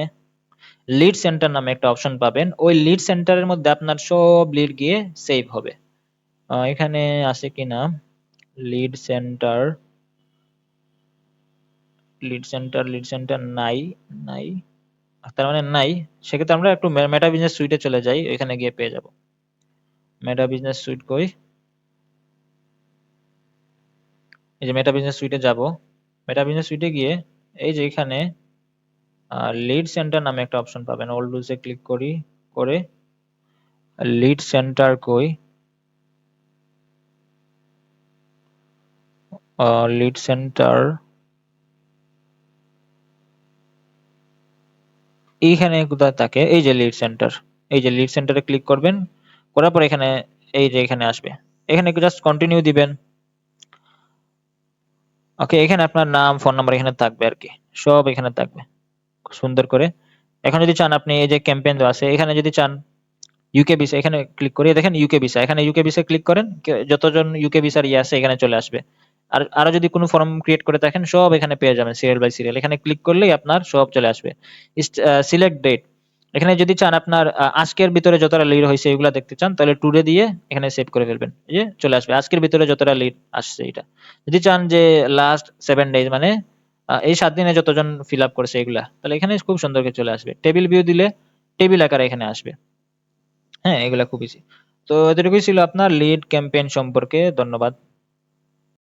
লিড সেন্টার নামে একটা অপশন পাবেন, ওই লিড সেন্টারের মধ্যে আপনার সব লিড গিয়ে সেভ হবে। এখানে আছে কিনা লিড সেন্টার, লিড সেন্টার নাই, নাই, তার মানে নাই। সেক্ষেত্রে আমরা একটু মেটা বিজনেস সুইটে চলে যাই, এখানে গিয়ে পেয়ে যাব। মেটা বিজনেস সুইট কই, এই যে মেটা বিজনেস সুইটে যাব। মেটা বিজনেস সুইটে গিয়ে এই যে এখানে লিড সেন্টার নামে একটা অপশন পাবেন, অল টুলসে ক্লিক করি, করে লিড সেন্টার কই, লিড সেন্টার এইখানে কোথায় থাকে, এই যে লিড সেন্টার, এই যে লিড সেন্টারে ক্লিক করবেন, করার পর এখানে এই যে এখানে আসবে, এখানে জাস্ট কন্টিনিউ দিবেন। ওকে, এখানে আপনার নাম ফোন নাম্বার এখানে থাকবে আর কি, সব এখানে থাকবে সুন্দর করে। এখন যদি চান আপনি এই যে ক্যাম্পেইন দেওয়া আছে, এখানে যদি চান ইউকে ভিসা, এখানে ক্লিক করিয়ে দেখেন ইউকে ভিসা, এখানে ইউকে ভিসা ক্লিক করেন, যতজন ইউকে ভিসার আছে এখানে চলে আসবে। আর আরো যদি কোনো ফর্ম ক্রিয়েট করে থাকেন সব এখানে পেয়ে যাবেন সিরিয়াল বাই সিরিয়াল, এখানে ক্লিক করলেই আপনার সব চলে আসবে। সিলেক্ট ডেট, এখানে যদি চান আপনার আজকের ভিতরে যতটা লিড হয়েছে এগুলা দেখতে চান, তাহলে টুডে দিয়ে এখানে সেভ করে ফেলবেন, এই যে চলে আসবে আজকের ভিতরে যতটা লিড আসছে এটা। যদি চান যে লাস্ট 7 ডেজ, মানে এই 7 দিনে যতজন ফিল আপ করেছে এগুলা, তাহলে এখানে খুব সুন্দর করে চলে আসবে। টেবিল ভিউ দিলে টেবিল আকারে এখানে আসবে। হ্যাঁ, এগুলা খুব ইজি। তো এতটুকুই ছিল আপনার লিড ক্যাম্পেইন সম্পর্কে। ধন্যবাদ।